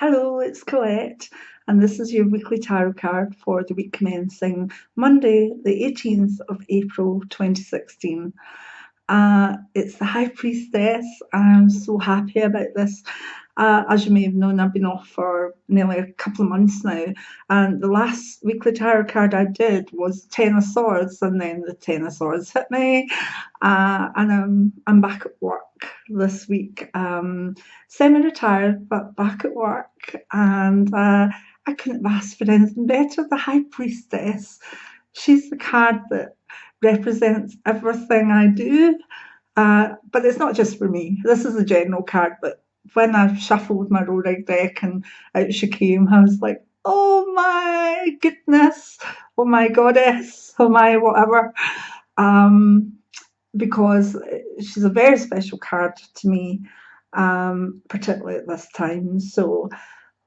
Hello, it's Colette, and this is your weekly tarot card for the week commencing Monday, the 18th of April 2016. It's the High Priestess, and I'm so happy about this. As you may have known, I've been off for nearly a couple of months now, and the last weekly tarot card I did was Ten of Swords, and then the Ten of Swords hit me, and I'm back at work this week, semi-retired but back at work, and I couldn't have asked for anything better. The High Priestess, she's the card that represents everything I do. But it's not just for me. This is a general card, but when I shuffled my Rorig deck and out she came, I was like, oh my goodness, oh my goddess, oh my whatever. Because she's a very special card to me, particularly at this time. So,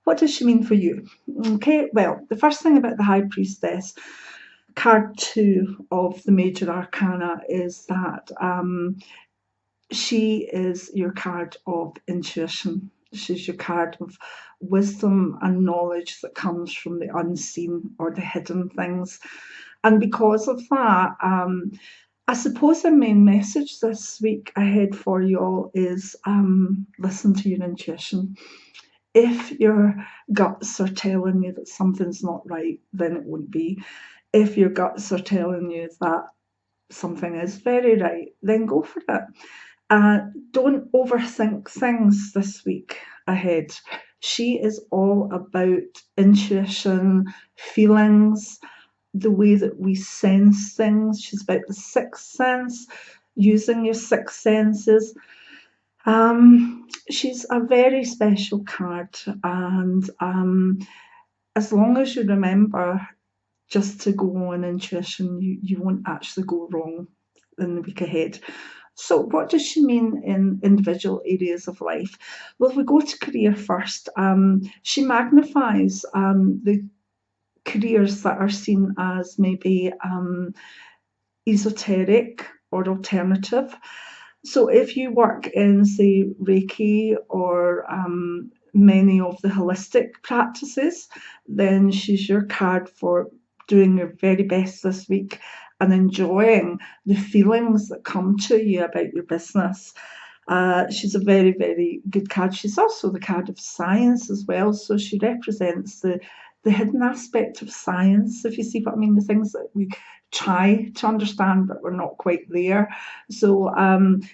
what does she mean for you? Okay, well, the first thing about the High Priestess, card 2 of the Major Arcana, is that she is your card of intuition. She's your card of wisdom and knowledge that comes from the unseen or the hidden things. And because of that, I suppose the main message this week ahead for you all is listen to your intuition. If your guts are telling you that something's not right, then it won't be. If your guts are telling you that something is very right, then go for it. Don't overthink things this week ahead. She is all about intuition, feelings, the way that we sense things. She's about the sixth sense, using your six senses. She's a very special card, and as long as you remember just to go on intuition, you won't actually go wrong in the week ahead. So what does she mean in individual areas of life? Well, if we go to career first, she magnifies the careers that are seen as maybe esoteric or alternative. So if you work in, say, Reiki or many of the holistic practices, then she's your card for doing your very best this week and enjoying the feelings that come to you about your business. She's a very, very good card. She's also the card of science as well. So she represents the hidden aspect of science, if you see what I mean, the things that we try to understand but we're not quite there. So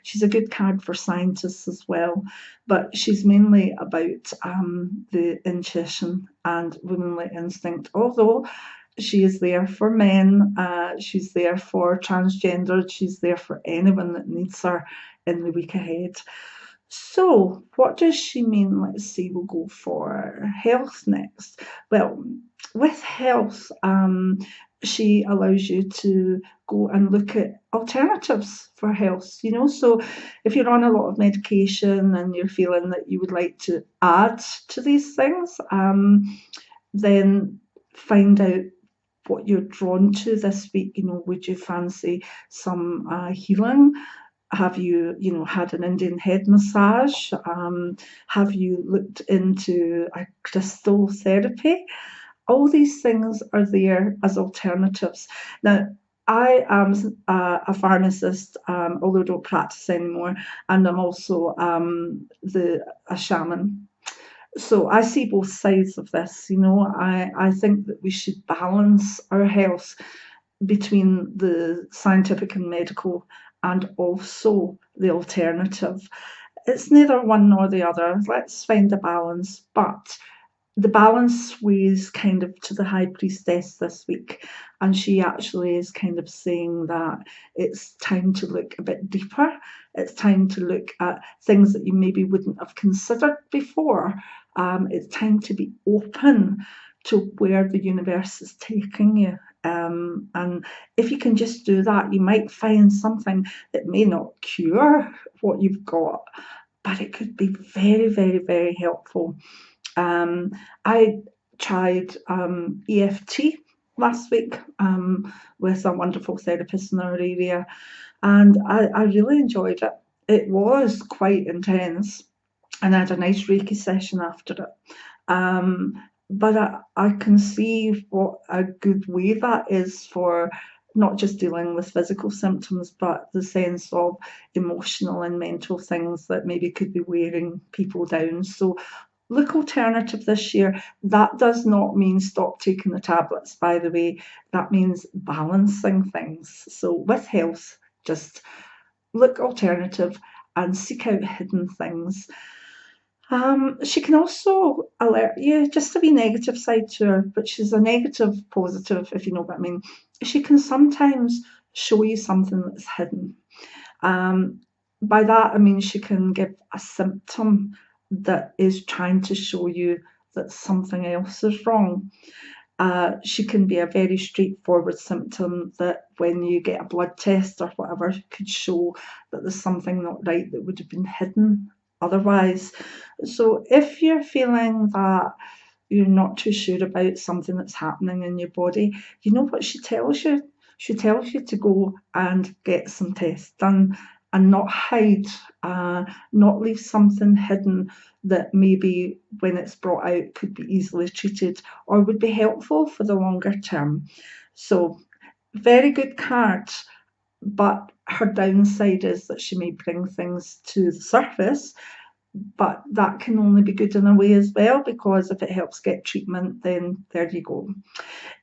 she's a good card for scientists as well, but she's mainly about the intuition and womanly instinct, although she is there for men, she's there for transgendered, she's there for anyone that needs her in the week ahead. So, what does she mean? Let's see, we'll go for health next. Well, with health, she allows you to go and look at alternatives for health, So, if you're on a lot of medication and you're feeling that you would like to add to these things, then find out what you're drawn to this week. Would you fancy some healing? Have you, had an Indian head massage? Have you looked into a crystal therapy? All these things are there as alternatives. Now, I am a pharmacist, although I don't practice anymore, and I'm also a shaman. So I see both sides of this. I think that we should balance our health between the scientific and medical and also the alternative. It's neither one nor the other. Let's find a balance. But the balance sways kind of to the High Priestess this week, and she actually is kind of saying that it's time to look a bit deeper. It's time to look at things that you maybe wouldn't have considered before. It's time to be open to where the universe is taking you. And if you can just do that, you might find something that may not cure what you've got, but it could be very, very, very helpful. I tried EFT last week with a wonderful therapist in our area, and I really enjoyed it. It was quite intense, and I had a nice Reiki session after it. But I can see what a good way that is for not just dealing with physical symptoms, but the sense of emotional and mental things that maybe could be wearing people down. So look alternative this year. That does not mean stop taking the tablets, by the way. That means balancing things. So with health, just look alternative and seek out hidden things. She can also alert you, just a wee negative side to her, but she's a negative positive, if you know what I mean. She can sometimes show you something that's hidden. Um, by that, I mean she can give a symptom that is trying to show you that something else is wrong. She can be a very straightforward symptom that when you get a blood test or whatever could show that there's something not right that would have been hidden otherwise. So if you're feeling that you're not too sure about something that's happening in your body, you know what she tells you? She tells you to go and get some tests done and not hide, not leave something hidden that maybe when it's brought out could be easily treated or would be helpful for the longer term. So, very good card, but her downside is that she may bring things to the surface, but that can only be good in a way as well, because if it helps get treatment, then there you go.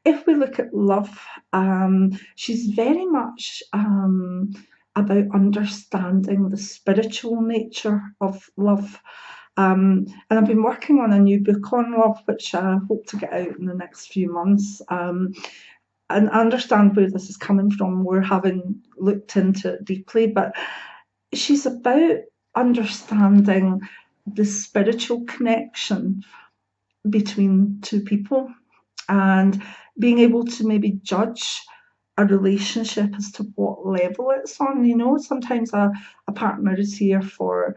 If we look at love, she's very much about understanding the spiritual nature of love. And I've been working on a new book on love, which I hope to get out in the next few months. And I understand where this is coming from. We're having looked into it deeply, but she's about understanding the spiritual connection between two people and being able to maybe judge a relationship as to what level it's on. You know, sometimes a partner is here for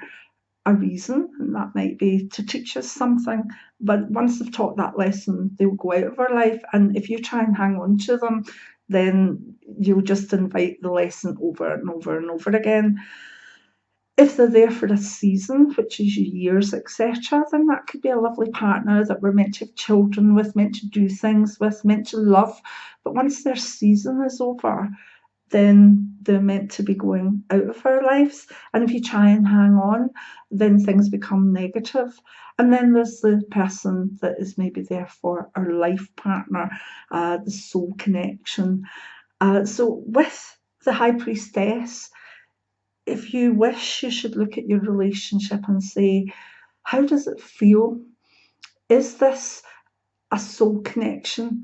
a reason, and that might be to teach us something. But once they've taught that lesson, they'll go out of our life. And if you try and hang on to them, then you'll just invite the lesson over and over and over again. If they're there for a season, which is years, etc., then that could be a lovely partner that we're meant to have children with, meant to do things with, meant to love. But once their season is over, then they're meant to be going out of our lives. And if you try and hang on, then things become negative. And then there's the person that is maybe there for our life partner, the soul connection. So with the High Priestess, if you wish, you should look at your relationship and say, how does it feel? Is this a soul connection?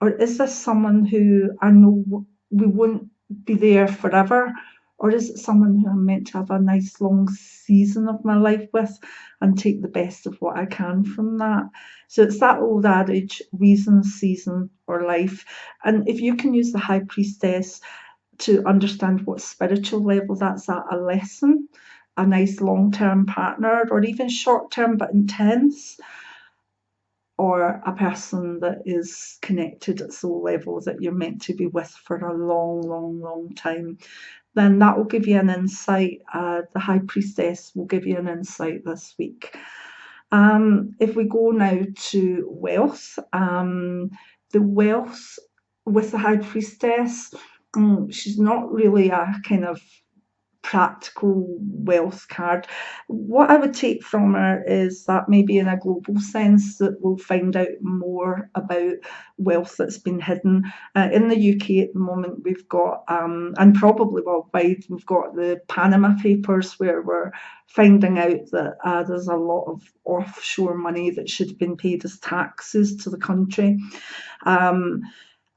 Or is this someone who I know we won't be there forever? Or is it someone who I'm meant to have a nice long season of my life with and take the best of what I can from that? So it's that old adage, reason, season, or life. And if you can use the High Priestess to understand what spiritual level that's at, a lesson, a nice long-term partner, or even short-term but intense, or a person that is connected at soul level that you're meant to be with for a long, long, long time, then that will give you an insight. The High Priestess will give you an insight this week. If we go now to wealth, the wealth with the High Priestess, she's not really a kind of practical wealth card. What I would take from her is that maybe in a global sense that we'll find out more about wealth that's been hidden. In the UK at the moment we've got, and probably worldwide, we've got the Panama Papers where we're finding out that there's a lot of offshore money that should have been paid as taxes to the country.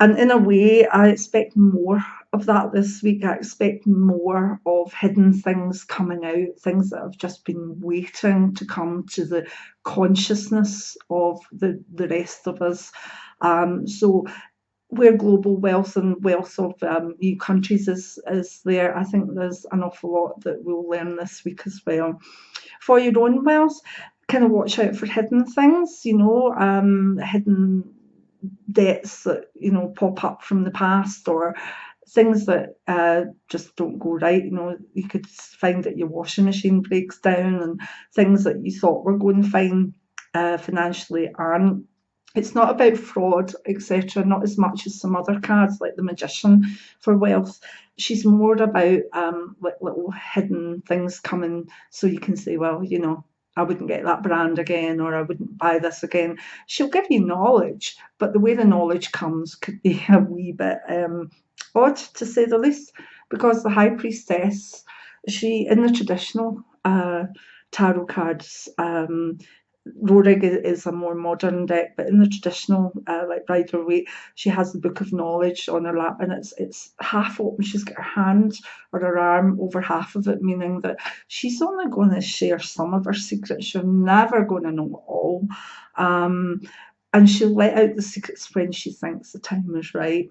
And in a way, I expect more of that this week. I expect more of hidden things coming out, things that have just been waiting to come to the consciousness of the rest of us. So where global wealth and wealth of EU countries is there, I think there's an awful lot that we'll learn this week as well. For your own wealth, kind of watch out for hidden things, hidden debts that pop up from the past, or things that just don't go right. You could find that your washing machine breaks down and things that you thought were going fine financially, and it's not about fraud, etc., not as much as some other cards like the Magician for wealth. She's more about like little hidden things coming, so you can say, well, I wouldn't get that brand again, or I wouldn't buy this again. She'll give you knowledge, but the way the knowledge comes could be a wee bit odd, to say the least, because the High Priestess, she, in the traditional tarot cards, Rorig is a more modern deck, but in the traditional, like Rider Waite, she has the Book of Knowledge on her lap, and it's half open. She's got her hand or her arm over half of it, meaning that she's only going to share some of her secrets. You're never going to know it all. And she'll let out the secrets when she thinks the time is right.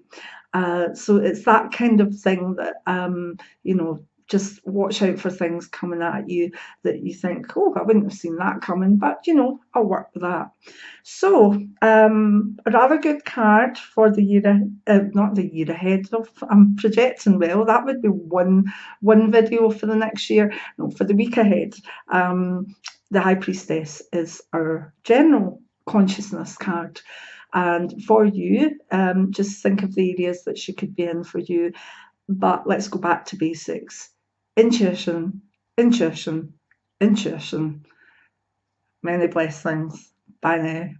So it's that kind of thing that, just watch out for things coming at you that you think, oh, I wouldn't have seen that coming, but I'll work with that. So, a rather good card for the year, not the year ahead of, I'm projecting well, that would be one video for the next year. No, for the week ahead. The High Priestess is our general consciousness card. And for you, just think of the areas that she could be in for you. But let's go back to basics. Intuition, intuition, intuition. Many blessings. Bye now.